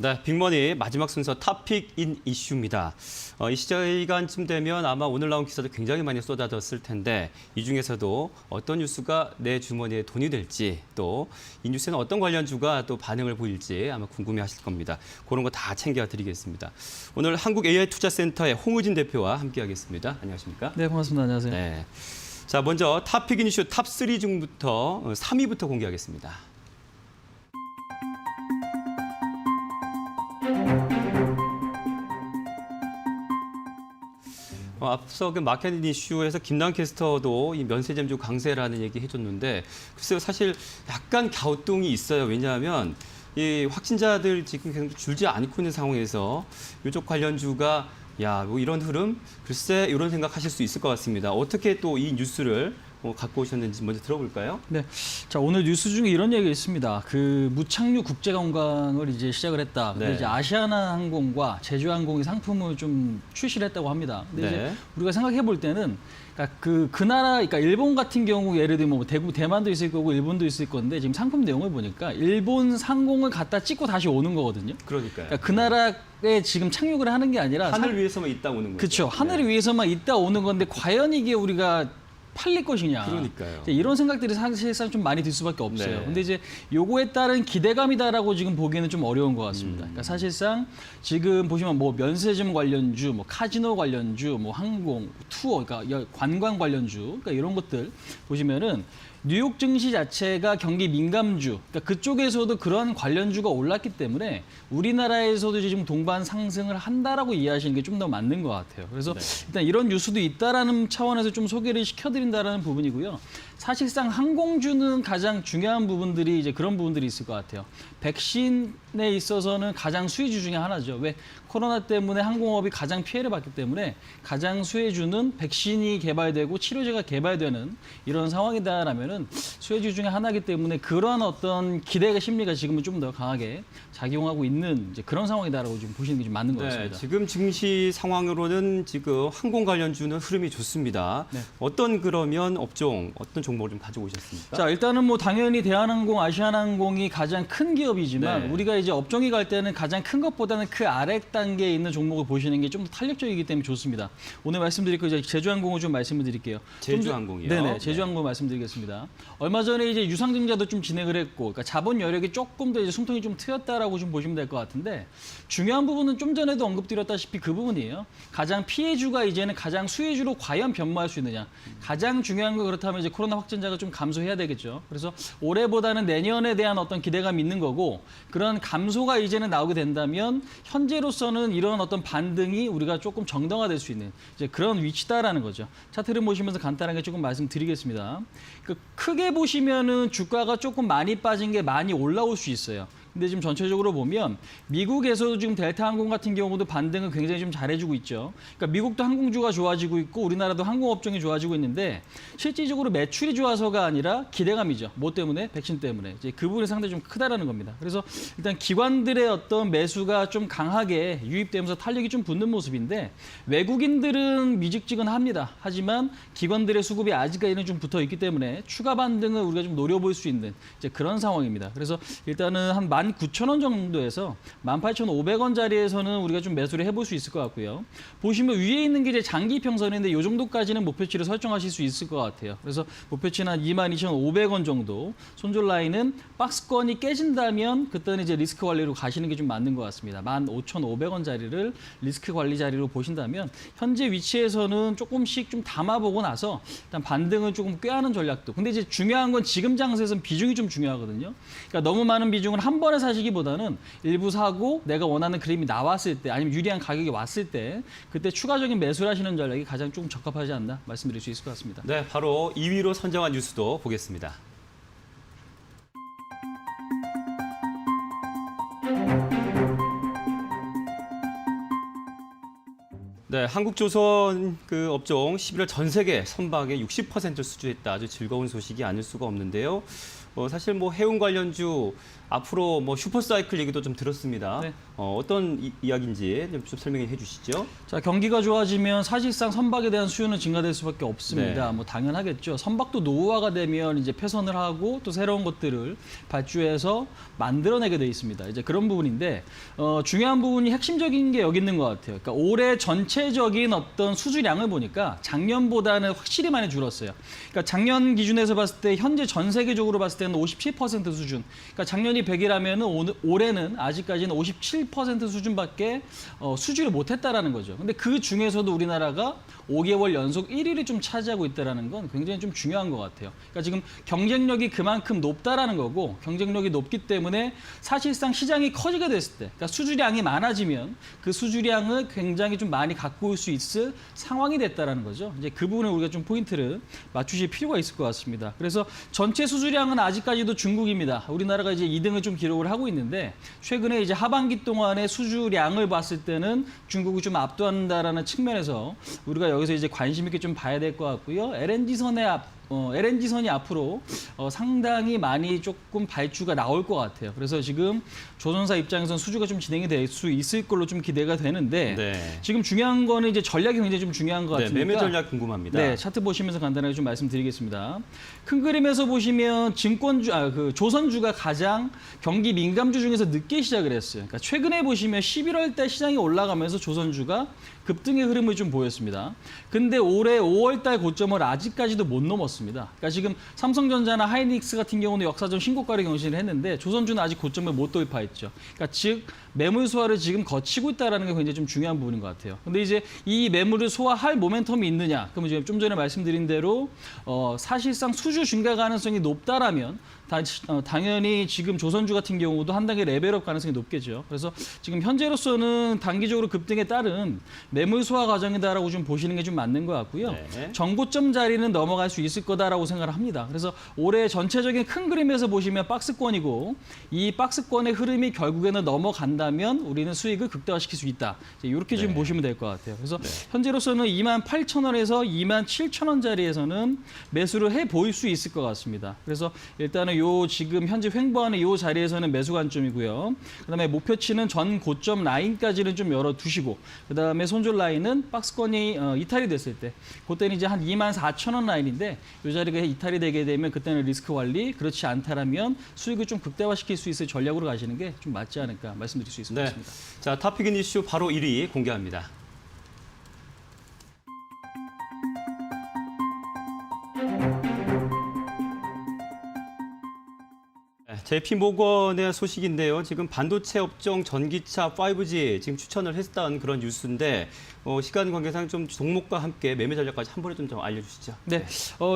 네, 빅머니 마지막 순서 탑픽인 이슈입니다. 이 시간쯤 되면 아마 오늘 나온 기사도 굉장히 많이 쏟아졌을 텐데 이 중에서도 어떤 뉴스가 내 주머니에 돈이 될지 또 이 뉴스에는 어떤 관련주가 또 반응을 보일지 아마 궁금해하실 겁니다. 그런 거 다 챙겨드리겠습니다. 오늘 한국AI투자센터의 홍의진 대표와 함께하겠습니다. 안녕하십니까? 네, 반갑습니다. 안녕하세요. 네. 자, 먼저 탑픽인 이슈 탑3 중부터 3위부터 공개하겠습니다. 앞서 그 마켓 이슈에서 김남 캐스터도 이 면세점주 강세라는 얘기 해줬는데 글쎄요, 사실 약간 갸우뚱이 있어요. 왜냐하면 이 확진자들 지금 계속 줄지 않고 있는 상황에서 유족 관련주가 뭐 이런 흐름? 글쎄 이런 생각하실 수 있을 것 같습니다. 어떻게 또 이 뉴스를 갖고 오셨는지 먼저 들어볼까요? 네. 자, 오늘 뉴스 중에 이런 얘기가 있습니다. 그 무착륙 국제관광을 이제 시작을 했다. 근데 네. 이제 아시아나 항공과 제주항공이 상품을 좀 출시를 했다고 합니다. 근데 네. 이제 우리가 생각해 볼 때는 그 나라, 그러니까 일본 같은 경우 예를 들면 뭐 대만도 있을 거고 일본도 있을 건데 지금 상품 내용을 보니까 일본 상공을 갖다 찍고 다시 오는 거거든요. 그러니까요. 그러니까 그 나라에 지금 착륙을 하는 게 아니라 하늘 위에서만 있다 오는 거죠. 그렇죠. 하늘 네. 위에서만 있다 오는 건데 과연 이게 우리가 팔릴 것이냐. 그러니까요. 이런 생각들이 사실상 좀 많이 들 수밖에 없어요. 네. 근데 이제 요거에 따른 기대감이다라고 지금 보기에는 좀 어려운 것 같습니다. 그러니까 사실상 지금 보시면 뭐 면세점 관련주, 뭐 카지노 관련주, 뭐 항공, 투어, 그러니까 관광 관련주, 그러니까 이런 것들 보시면은 뉴욕 증시 자체가 경기 민감주, 그러니까 그쪽에서도 그런 관련주가 올랐기 때문에 우리나라에서도 지금 동반 상승을 한다라고 이해하시는 게 좀 더 맞는 것 같아요. 그래서 네. 일단 이런 뉴스도 있다라는 차원에서 좀 소개를 시켜드린다라는 부분이고요. 사실상 항공주는 가장 중요한 부분들이 이제 그런 부분들이 있을 것 같아요. 백신에 있어서는 가장 수혜주 중에 하나죠. 왜? 코로나 때문에 항공업이 가장 피해를 받기 때문에 가장 수혜주는 백신이 개발되고 치료제가 개발되는 이런 상황이다라면은 수혜주 중에 하나이기 때문에 그러한 어떤 기대가 심리가 지금은 좀 더 강하게 작용하고 있는 이제 그런 상황이다라고 좀 보시는 게 좀 맞는 것 같습니다. 지금 증시 상황으로는 지금 항공 관련주는 흐름이 좋습니다. 네. 어떤 그러면 업종, 어떤 종목을 좀 가지고 오셨습니까? 자, 일단은 뭐 당연히 대한항공, 아시아나항공이 가장 큰 기업이지만 네. 우리가 이제 업종이 갈 때는 가장 큰 것보다는 그 아래 단계에 있는 종목을 보시는 게 좀 더 탄력적이기 때문에 좋습니다. 오늘 말씀드릴 거 이제 제주항공을 좀 말씀을 드릴게요. 제주항공이요? 네네, 제주항공 말씀드리겠습니다. 얼마 전에 이제 유상증자도 좀 진행을 했고, 그러니까 자본 여력이 조금 더 이제 숨통이 좀 트였다라고 좀 보시면 될 것 같은데 중요한 부분은 좀 전에도 언급드렸다시피 그 부분이에요. 가장 피해주가 이제는 가장 수혜주로 과연 변모할 수 있느냐. 가장 중요한 거 그렇다면 이제 코로나 확진자가 좀 감소해야 되겠죠. 그래서 올해보다는 내년에 대한 어떤 기대감이 있는 거고 그런 감소가 이제는 나오게 된다면 현재로서는 이런 어떤 반등이 우리가 조금 정당화될 수 있는 이제 그런 위치다라는 거죠. 차트를 보시면서 간단하게 조금 말씀드리겠습니다. 크게 보시면은 주가가 조금 많이 빠진 게 많이 올라올 수 있어요. 근데 지금 전체적으로 보면 미국에서도 지금 델타 항공 같은 경우도 반등을 굉장히 좀 잘해주고 있죠. 그러니까 미국도 항공주가 좋아지고 있고 우리나라도 항공업종이 좋아지고 있는데 실질적으로 매출이 좋아서가 아니라 기대감이죠. 뭐 때문에? 백신 때문에. 이제 그 부분이 상당히 좀 크다라는 겁니다. 그래서 일단 기관들의 어떤 매수가 좀 강하게 유입되면서 탄력이 좀 붙는 모습인데 외국인들은 미직지근합니다. 하지만 기관들의 수급이 아직까지는 좀 붙어 있기 때문에 추가 반등을 우리가 좀 노려볼 수 있는 이제 그런 상황입니다. 그래서 일단은 한 19,000원 정도에서 18,500원짜리에서는 우리가 좀 매수를 해볼 수 있을 것 같고요. 보시면 위에 있는 게 이제 장기 평선인데 이 정도까지는 목표치를 설정하실 수 있을 것 같아요. 그래서 목표치는 한 22,500원 정도. 손절 라인은 박스권이 깨진다면 그때는 이제 리스크 관리로 가시는 게 좀 맞는 것 같습니다. 15,500원짜리를 리스크 관리 자리로 보신다면 현재 위치에서는 조금씩 좀 담아보고 나서 일단 반등을 조금 꾀하는 전략도. 근데 이제 중요한 건 지금 장세에서는 비중이 좀 중요하거든요. 그러니까 너무 많은 비중을 한 번에 사시기보다는 일부 사고 내가 원하는 그림이 나왔을 때 아니면 유리한 가격이 왔을 때 그때 추가적인 매수를 하시는 전략이 가장 조금 적합하지 않나 말씀드릴 수 있을 것 같습니다. 네, 바로 2위로 선정한 뉴스도 보겠습니다. 네, 한국조선 그 업종 11월 전 세계 선박의 60%를 수주했다. 아주 즐거운 소식이 아닐 수가 없는데요. 사실 뭐 해운 관련주 앞으로 뭐 슈퍼사이클 얘기도 좀 들었습니다. 네. 어떤 이야기인지 좀 설명해 주시죠. 자, 경기가 좋아지면 사실상 선박에 대한 수요는 증가될 수밖에 없습니다. 네. 뭐 당연하겠죠. 선박도 노후화가 되면 이제 폐선을 하고 또 새로운 것들을 발주해서 만들어내게 돼 있습니다. 이제 그런 부분인데 중요한 부분이 핵심적인 게 여기 있는 것 같아요. 그러니까 올해 전체적인 어떤 수주량을 보니까 작년보다는 확실히 많이 줄었어요. 그러니까 작년 기준에서 봤을 때 현재 전 세계적으로 봤을 때는 57% 수준. 그러니까 작년이 100이라면 올해는 아직까지는 57% 수준밖에 수주를 못했다라는 거죠. 근데 그 중에서도 우리나라가 5개월 연속 1위를 좀 차지하고 있다는 건 굉장히 좀 중요한 것 같아요. 그러니까 지금 경쟁력이 그만큼 높다라는 거고 경쟁력이 높기 때문에 사실상 시장이 커지게 됐을 때 그러니까 수주량이 많아지면 그 수주량을 굉장히 좀 많이 갖고 올 수 있을 상황이 됐다라는 거죠. 이제 그 부분을 우리가 좀 포인트를 맞추실 필요가 있을 것 같습니다. 그래서 전체 수주량은 아직까지도 중국입니다. 우리나라가 이제 2등을 좀 기록을 하고 있는데 최근에 이제 하반기 동안의 수주량을 봤을 때는 중국이 좀 압도한다라는 측면에서 우리가 여기서 이제 관심 있게 좀 봐야 될 것 같고요. LNG선이 앞으로 상당히 많이 조금 발주가 나올 것 같아요. 그래서 지금 조선사 입장에서는 수주가 좀 진행이 될 수 있을 걸로 좀 기대가 되는데 네. 지금 중요한 거는 이제 전략이 굉장히 좀 중요한 것 같으니까 매매 전략 궁금합니다. 네, 차트 보시면서 간단하게 좀 말씀드리겠습니다. 큰 그림에서 보시면 조선주가 가장 경기 민감주 중에서 늦게 시작을 했어요. 그러니까 최근에 보시면 11월 달 시장이 올라가면서 조선주가 급등의 흐름을 좀 보였습니다. 근데 올해 5월 달 고점을 아직까지도 못 넘었습니다. 그러니까 지금 삼성전자나 하이닉스 같은 경우는 역사적 신고가를 경신을 했는데 조선주는 아직 고점을 못 돌파했죠. 그러니까 즉 매물 소화를 지금 거치고 있다는 게 굉장히 좀 중요한 부분인 것 같아요. 근데 이제 이 매물을 소화할 모멘텀이 있느냐? 그러면 지금 좀 전에 말씀드린 대로 사실상 수주 증가 가능성이 높다라면 당연히 지금 조선주 같은 경우도 한 단계 레벨업 가능성이 높겠죠. 그래서 지금 현재로서는 단기적으로 급등에 따른 매물 소화 과정이다라고 좀 보시는 게 좀 맞는 것 같고요. 네. 정고점 자리는 넘어갈 수 있을 거다라고 생각을 합니다. 그래서 올해 전체적인 큰 그림에서 보시면 박스권이고 이 박스권의 흐름이 결국에는 넘어간다면 우리는 수익을 극대화시킬 수 있다. 이렇게 좀 보시면 될 것 같아요. 그래서 현재로서는 28,000원에서 27,000원 자리에서는 매수를 해 보일 수 있을 것 같습니다. 그래서 일단은 요 지금 현재 횡보하는 요 자리에서는 매수 관점이고요. 그다음에 목표치는 전 고점 라인까지는 좀 열어두시고 그다음에 손절 라인은 박스권이 이탈이 됐을 때 그때는 이제 한 24,000원 라인인데 이 자리가 이탈이 되게 되면 그때는 리스크 관리 그렇지 않다라면 수익을 좀 극대화시킬 수 있을 전략으로 가시는 게 좀 맞지 않을까 말씀드릴 수 있을 것 같습니다. 자, 탑픽인 이슈 바로 1위 공개합니다. JP모건의 소식인데요. 지금 반도체 업종 전기차 5G 지금 추천을 했던 그런 뉴스인데 시간 관계상 좀 종목과 함께 매매 전략까지 한 번에 좀 알려주시죠. 네,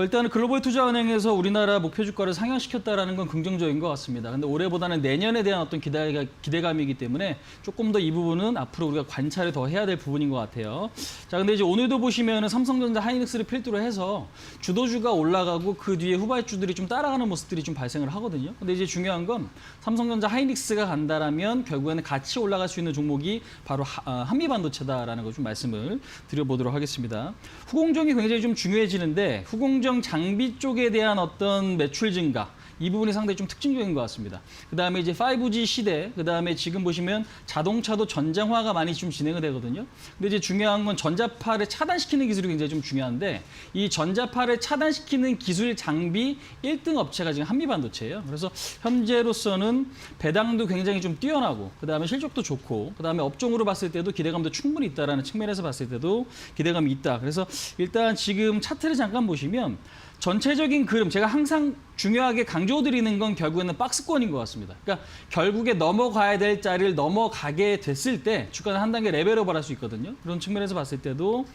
일단은 글로벌 투자은행에서 우리나라 목표 주가를 상향시켰다라는 건 긍정적인 것 같습니다. 근데 올해보다는 내년에 대한 어떤 기대감이기 때문에 조금 더 이 부분은 앞으로 우리가 관찰을 더 해야 될 부분인 것 같아요. 자, 근데 이제 오늘도 보시면은 삼성전자, 하이닉스를 필두로 해서 주도주가 올라가고 그 뒤에 후발주들이 좀 따라가는 모습들이 좀 발생을 하거든요. 근데 이제 중요한 건 삼성전자, 하이닉스가 간다라면 결국에는 같이 올라갈 수 있는 종목이 바로 한미반도체다라는 걸 좀 말씀을 드려보도록 하겠습니다. 후공정이 굉장히 좀 중요해지는데 후공정 장비 쪽에 대한 어떤 매출 증가 이 부분이 상당히 좀 특징적인 것 같습니다. 그다음에 이제 5G 시대, 그다음에 지금 보시면 자동차도 전장화가 많이 좀 진행이 되거든요. 근데 이제 중요한 건 전자파를 차단시키는 기술이 굉장히 좀 중요한데 이 전자파를 차단시키는 기술 장비 1등 업체가 지금 한미반도체예요. 그래서 현재로서는 배당도 굉장히 좀 뛰어나고 그다음에 실적도 좋고 그다음에 업종으로 봤을 때도 기대감도 충분히 있다라는 측면에서 봤을 때도 기대감이 있다. 그래서 일단 지금 차트를 잠깐 보시면 전체적인 그림, 제가 항상 중요하게 강조드리는 건 결국에는 박스권인 것 같습니다. 그러니까 결국에 넘어가야 될 자리를 넘어가게 됐을 때 주가는 한 단계 레벨업을 할 수 있거든요. 그런 측면에서 봤을 때도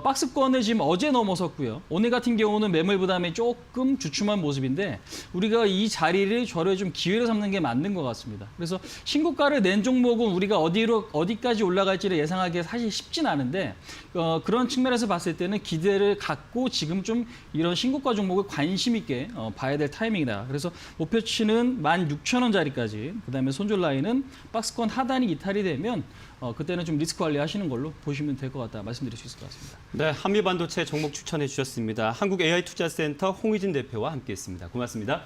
박스권을 지금 어제 넘어섰고요. 오늘 같은 경우는 매물 부담이 조금 주춤한 모습인데 우리가 이 자리를 저를 좀 기회로 삼는 게 맞는 것 같습니다. 그래서 신고가를 낸 종목은 우리가 어디까지 올라갈지를 예상하기가 사실 쉽진 않은데 그런 측면에서 봤을 때는 기대를 갖고 지금 좀 이런 신고가 종목을 관심 있게 봐야 될 타이밍이다. 그래서 목표치는 16,000원 자리까지, 그다음에 손절 라인은 박스권 하단이 이탈이 되면 그때는 좀 리스크 관리하시는 걸로 보시면 될 것 같다 말씀드릴 수 있을 것 같습니다. 네, 한미반도체 종목 추천해 주셨습니다. 한국 AI 투자센터 홍의진 대표와 함께했습니다. 고맙습니다.